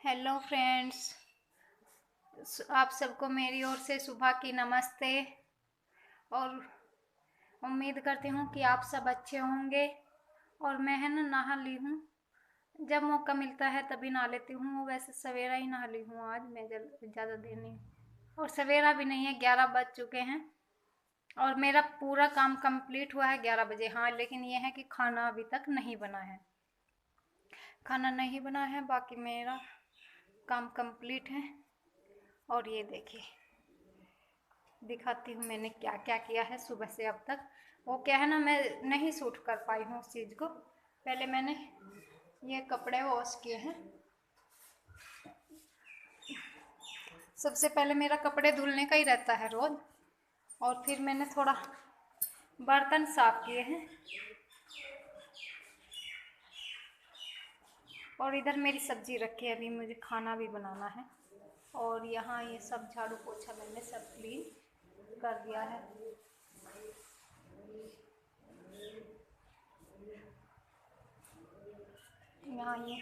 Hello friends, आप सबको मेरी ओर से सुबह की नमस्ते। और उम्मीद करती हूँ कि आप सब अच्छे होंगे। और मैं है ना नहा ली हूँ। जब मौका मिलता है तभी नहा लेती हूँ। वैसे सवेरा ही नहा ली हूँ आज मैं, ज़्यादा देर नहीं। और सवेरा भी नहीं है, 11 बज चुके हैं। और मेरा पूरा काम कंप्लीट हुआ है 11 बजे। हाँ, लेकिन यह है कि खाना अभी तक नहीं बना है। खाना नहीं बना है, बाकी मेरा काम कंप्लीट है। और ये देखिए, दिखाती हूँ मैंने क्या क्या किया है सुबह से अब तक। वो क्या है ना, मैं नहीं सूट कर पाई हूँ उस चीज़ को। पहले मैंने ये कपड़े वॉश किए हैं। सबसे पहले मेरा कपड़े धुलने का ही रहता है रोज। और फिर मैंने थोड़ा बर्तन साफ किए हैं। और इधर मेरी सब्जी रखी है, अभी मुझे खाना भी बनाना है। और यहाँ ये सब झाड़ू पोछा मैंने सब क्लीन कर दिया है। यहाँ ये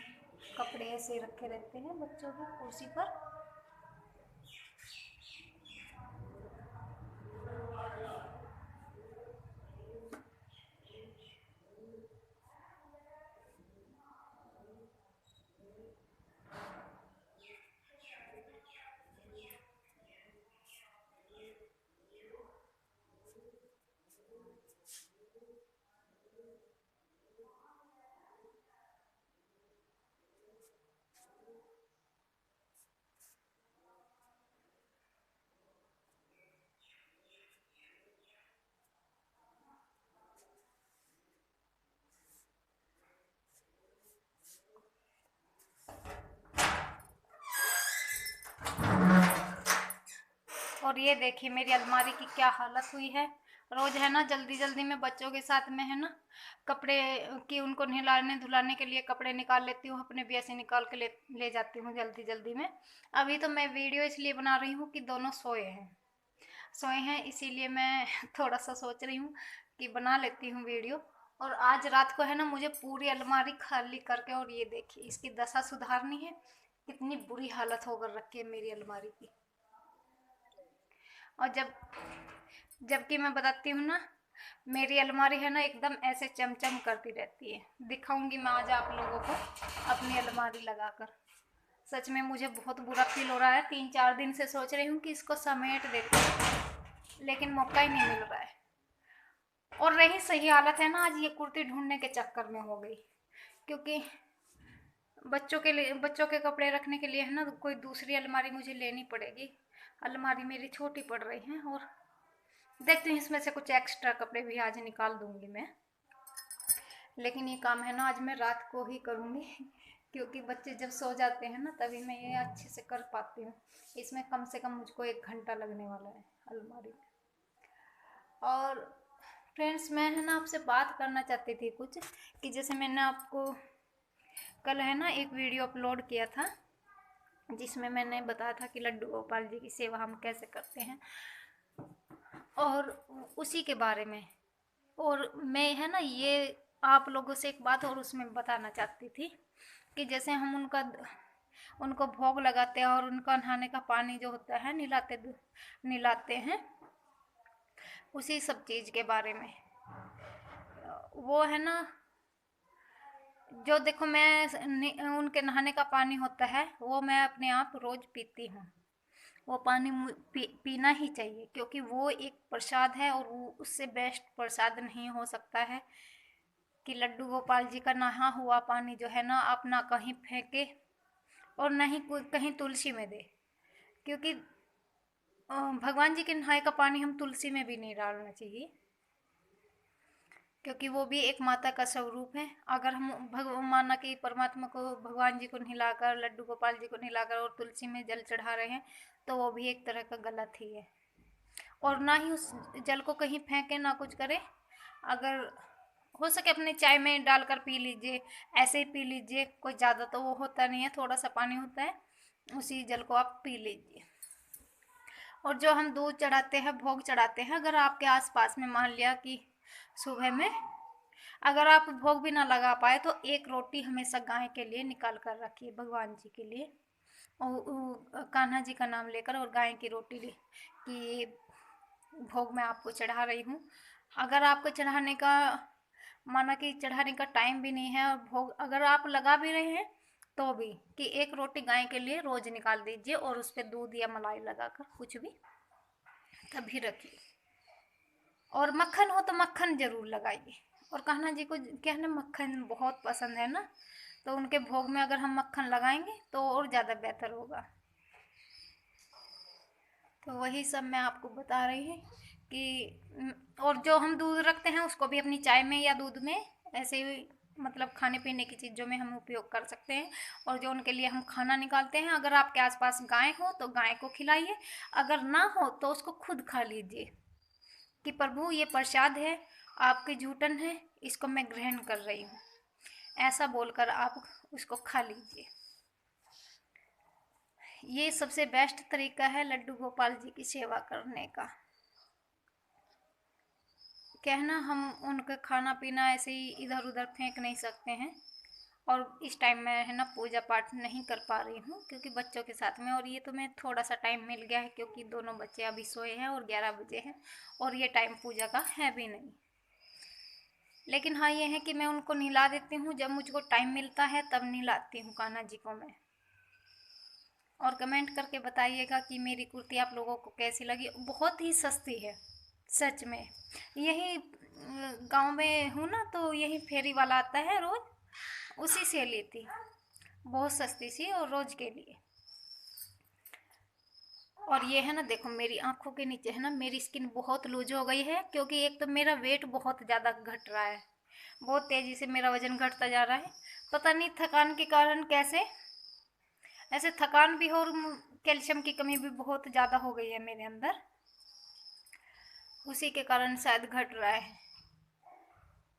कपड़े ऐसे रखे रहते हैं बच्चों के कुर्सी पर। और ये देखिए मेरी अलमारी की क्या हालत हुई है। रोज है ना जल्दी जल्दी में बच्चों के साथ में है ना कपड़े की उनको नहलाने धुलाने के लिए कपड़े निकाल लेती हूँ, अपने भी ऐसे निकाल के ले जाती हूँ जल्दी जल्दी में। अभी तो मैं वीडियो इसलिए बना रही हूँ कि दोनों सोए हैं इसीलिए मैं थोड़ा सा सोच रही हूँ कि बना लेती हूँ वीडियो। और आज रात को है ना मुझे पूरी अलमारी खाली करके, और ये देखिए इसकी दशा सुधारनी है। कितनी बुरी हालत होकर रखी है मेरी अलमारी की। और जबकि मैं बताती हूँ ना, मेरी अलमारी है ना एकदम ऐसे चमचम करती रहती है। दिखाऊंगी मैं आज आप लोगों को अपनी अलमारी लगाकर। सच में मुझे बहुत बुरा फील हो रहा है। 3-4 दिन से सोच रही हूँ कि इसको समेट देती हूँ, लेकिन मौका ही नहीं मिल रहा है। और रही सही हालत है ना, आज ये कुर्ती ढूंढने के चक्कर में हो गई। क्योंकि बच्चों के कपड़े रखने के लिए है ना कोई दूसरी अलमारी मुझे लेनी पड़ेगी। अलमारी मेरी छोटी पड़ रही है। और देखती हूँ इसमें से कुछ एक्स्ट्रा कपड़े भी आज निकाल दूंगी मैं। लेकिन ये काम है ना आज मैं रात को ही करूँगी क्योंकि बच्चे जब सो जाते हैं ना तभी मैं ये अच्छे से कर पाती हूँ। इसमें कम से कम मुझको 1 घंटा लगने वाला है अलमारी में। और फ्रेंड्स, मैं है ना आपसे बात करना चाहती थी कुछ, कि जैसे मैंने आपको कल है ना एक वीडियो अपलोड किया था जिसमें मैंने बताया था कि लड्डू गोपाल जी की सेवा हम कैसे करते हैं, और उसी के बारे में। और मैं है ना ये आप लोगों से एक बात और उसमें बताना चाहती थी कि जैसे हम उनको भोग लगाते हैं और उनका नहाने का पानी जो होता है निलाते हैं, उसी सब चीज़ के बारे में। वो है ना, जो देखो मैं उनके नहाने का पानी होता है वो मैं अपने आप रोज पीती हूँ। वो पानी पीना ही चाहिए क्योंकि वो एक प्रसाद है, और वो उससे बेस्ट प्रसाद नहीं हो सकता है कि लड्डू गोपाल जी का नहा हुआ पानी जो है ना आप ना कहीं फेंके और ना ही कहीं तुलसी में दे। क्योंकि भगवान जी के नहाए का पानी हम तुलसी में भी नहीं डालना चाहिए, क्योंकि वो भी एक माता का स्वरूप है। अगर हम माना कि परमात्मा को, भगवान जी को नहलाकर, लड्डू गोपाल जी को नहलाकर और तुलसी में जल चढ़ा रहे हैं, तो वो भी एक तरह का गलत ही है। और ना ही उस जल को कहीं फेंके, ना कुछ करे। अगर हो सके अपने चाय में डालकर पी लीजिए, ऐसे ही पी लीजिए, कोई ज़्यादा तो वो होता नहीं है, थोड़ा सा पानी होता है, उसी जल को आप पी लीजिए। और जो हम दूध चढ़ाते हैं, भोग चढ़ाते हैं, अगर आपके आसपास में मान लिया कि सुबह में अगर आप भोग भी ना लगा पाए तो एक रोटी हमेशा गाय के लिए निकाल कर रखिए, भगवान जी के लिए, और कान्हा जी का नाम लेकर, और गाय की रोटी ले कि भोग मैं आपको चढ़ा रही हूँ। अगर आपको चढ़ाने का, माना कि चढ़ाने का टाइम भी नहीं है और भोग अगर आप लगा भी रहे हैं तो भी, कि एक रोटी गाय के लिए रोज निकाल दीजिए और उस पर दूध या मलाई लगाकर कुछ भी तभी रखिए। और मक्खन हो तो मक्खन जरूर लगाइए। और कान्हा जी को क्या है ना, मक्खन बहुत पसंद है ना, तो उनके भोग में अगर हम मक्खन लगाएंगे तो और ज़्यादा बेहतर होगा। तो वही सब मैं आपको बता रही हूँ कि और जो हम दूध रखते हैं उसको भी अपनी चाय में या दूध में ऐसे ही, मतलब खाने पीने की चीज़ों में हम उपयोग कर सकते हैं। और जो उनके लिए हम खाना निकालते हैं, अगर आपके आसपास गाय हो तो गाय को खिलाइए, अगर ना हो तो उसको खुद खा लीजिए कि प्रभु ये प्रसाद है, आपकी जूठन है, इसको मैं ग्रहण कर रही हूँ, ऐसा बोलकर आप उसको खा लीजिए। ये सबसे बेस्ट तरीका है लड्डू गोपाल जी की सेवा करने का। क्या है ना, हम उनका खाना पीना ऐसे ही इधर उधर फेंक नहीं सकते हैं। और इस टाइम में है ना पूजा पाठ नहीं कर पा रही हूँ क्योंकि बच्चों के साथ में, और ये तो मैं थोड़ा सा टाइम मिल गया है क्योंकि दोनों बच्चे अभी सोए हैं और 11 बजे हैं और ये टाइम पूजा का है भी नहीं। लेकिन हाँ ये है कि मैं उनको नहला देती हूँ, जब मुझको टाइम मिलता है तब नहलाती हूँ कान्हा जी को मैं। और कमेंट करके बताइएगा कि मेरी कुर्ती आप लोगों को कैसी लगी। बहुत ही सस्ती है सच में। यही गांव में हूँ ना, तो यही फेरी वाला आता है रोज, उसी से ली थी, बहुत सस्ती सी और रोज के लिए। और ये है ना, देखो मेरी आंखों के नीचे है ना, मेरी स्किन बहुत लूज हो गई है क्योंकि एक तो मेरा वेट बहुत ज़्यादा घट रहा है, बहुत तेज़ी से मेरा वजन घटता जा रहा है। पता नहीं थकान के कारण कैसे, ऐसे थकान भी हो और कैल्शियम की कमी भी बहुत ज़्यादा हो गई है मेरे अंदर, उसी के कारण शायद घट रहा है।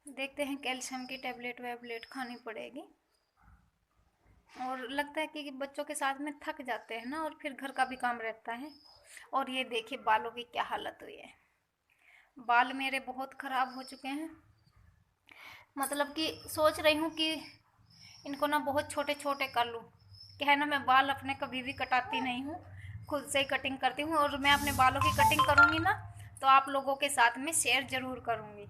देखते हैं, कैल्शियम की टेबलेट वेबलेट खानी पड़ेगी। और लगता है कि बच्चों के साथ में थक जाते हैं ना, और फिर घर का भी काम रहता है। और ये देखिए बालों की क्या हालत हुई है, बाल मेरे बहुत ख़राब हो चुके हैं। मतलब कि सोच रही हूँ कि इनको ना बहुत छोटे छोटे कर लूँ। क्या है ना, मैं बाल अपने कभी भी कटाती नहीं हूँ, खुद से ही कटिंग करती हूँ। और मैं अपने बालों की कटिंग करूँगी ना तो आप लोगों के साथ में शेयर ज़रूर करूँगी।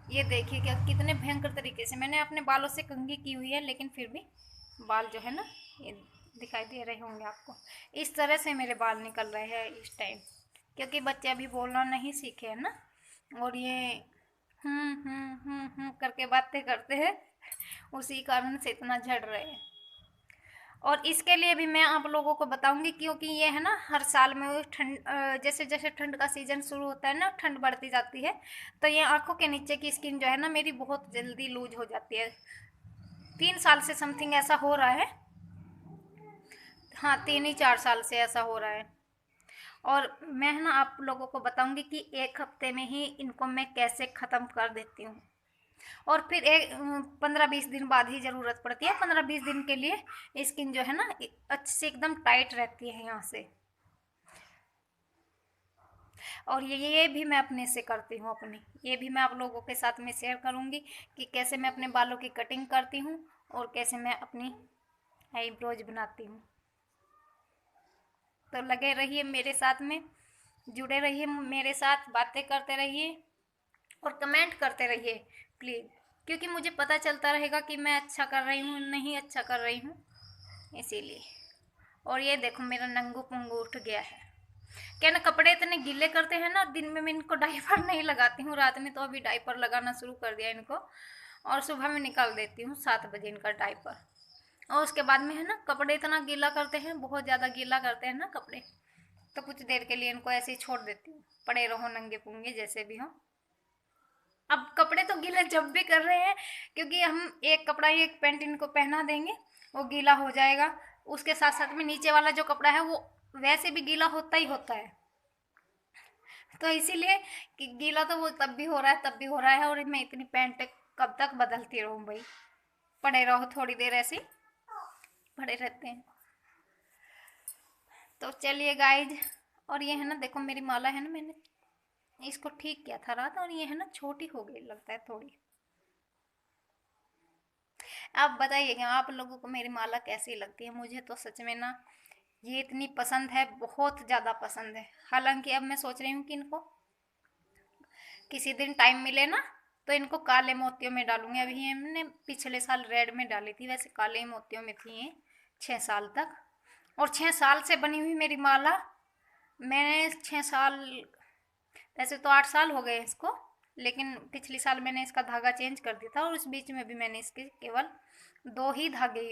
ये देखिए क्या कितने भयंकर तरीके से मैंने अपने बालों से कंघी की हुई है, लेकिन फिर भी बाल जो है ना, ये दिखाई दे रहे होंगे आपको, इस तरह से मेरे बाल निकल रहे हैं इस टाइम, क्योंकि बच्चे अभी बोलना नहीं सीखे हैं ना, और ये करके बातें करते हैं, उसी कारण से इतना झड़ रहे हैं। और इसके लिए भी मैं आप लोगों को बताऊंगी, क्योंकि ये है ना हर साल में ठंड, जैसे जैसे ठंड का सीजन शुरू होता है ना, ठंड बढ़ती जाती है, तो ये आंखों के नीचे की स्किन जो है ना मेरी बहुत जल्दी लूज हो जाती है। 3 साल से समथिंग ऐसा हो रहा है। हाँ 3 ही 4 साल से ऐसा हो रहा है। और मैं है ना आप लोगों को बताऊंगी कि एक हफ्ते में ही इनको मैं कैसे ख़त्म कर देती हूँ। और फिर एक 15-20 दिन बाद ही ज़रूरत पड़ती है, 15-20 दिन के लिए स्किन जो है ना अच्छे से एकदम टाइट रहती है यहाँ से। और ये भी मैं अपने से करती हूँ, अपनी ये भी मैं आप लोगों के साथ में शेयर करूँगी कि कैसे मैं अपने बालों की कटिंग करती हूँ और कैसे मैं अपनी आईब्रोज बनाती हूँ। तो लगे रहिए मेरे साथ में, जुड़े रहिए मेरे साथ, बातें करते रहिए और कमेंट करते रहिए प्लीज़, क्योंकि मुझे पता चलता रहेगा कि मैं अच्छा कर रही हूँ नहीं अच्छा कर रही हूँ, इसीलिए। और ये देखो मेरा नंगू पुंगू उठ गया है। क्या ना, कपड़े इतने गीले करते हैं ना, दिन में मैं इनको डाइपर नहीं लगाती हूँ, रात में तो अभी डाइपर लगाना शुरू कर दिया इनको, और सुबह में निकाल देती हूँ 7 बजे इनका डाइपर। और उसके बाद में है ना कपड़े इतना गीला करते हैं, बहुत ज़्यादा गीला करते हैं ना कपड़े, तो कुछ देर के लिए इनको ऐसे ही छोड़ देती हूँ, पड़े रहो नंगे पुंगे जैसे भी हो। अब कपड़े तो गीले जब भी कर रहे हैं, क्योंकि हम एक कपड़ा एक पैंट इनको पहना देंगे, वो गीला हो जाएगा, उसके साथ साथ में नीचे वाला जो कपड़ा है वो वैसे भी गीला होता ही होता है। तो इसीलिए कि गीला तो वो तब भी हो रहा है तब भी हो रहा है, और मैं इतनी पैंट कब तक बदलती रहूँ भाई, पड़े रहो थोड़ी देर ऐसे पड़े रहते हैं। तो चलिए गाइज, और ये है ना देखो मेरी माला है ना, मैंने इसको ठीक किया था रात, और ये है ना छोटी हो गई लगता है थोड़ी, आप बताइएगा आप लोगों को मेरी माला कैसी लगती है। मुझे तो सच में ना ये इतनी पसंद है, बहुत ज़्यादा पसंद है। हालांकि अब मैं सोच रही हूँ कि इनको किसी दिन टाइम मिले ना तो इनको काले मोतियों में डालूंगी। अभी हमने पिछले साल रेड में डाली थी, वैसे काले मोतियों में थी ये 6 साल तक। और 6 साल से बनी हुई मेरी माला, मैंने 6 साल, वैसे तो 8 साल हो गए इसको, लेकिन पिछले साल मैंने इसका धागा चेंज कर दिया था और उस बीच में भी मैंने इसके केवल 2 ही धागे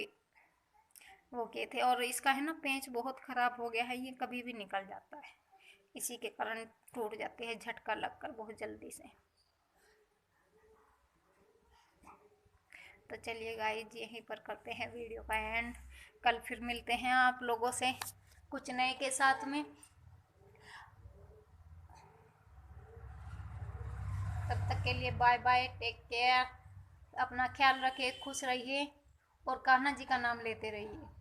वो किए थे। और इसका है ना पेंच बहुत ख़राब हो गया है, ये कभी भी निकल जाता है, इसी के कारण टूट जाते हैं झटका लगकर बहुत जल्दी से। तो चलिए गाइस यहीं पर करते हैं वीडियो का एंड। कल फिर मिलते हैं आप लोगों से कुछ नए के साथ में। तब तक के लिए बाय बाय, टेक केयर, अपना ख्याल रखिए, खुश रहिए और कान्हा जी का नाम लेते रहिए।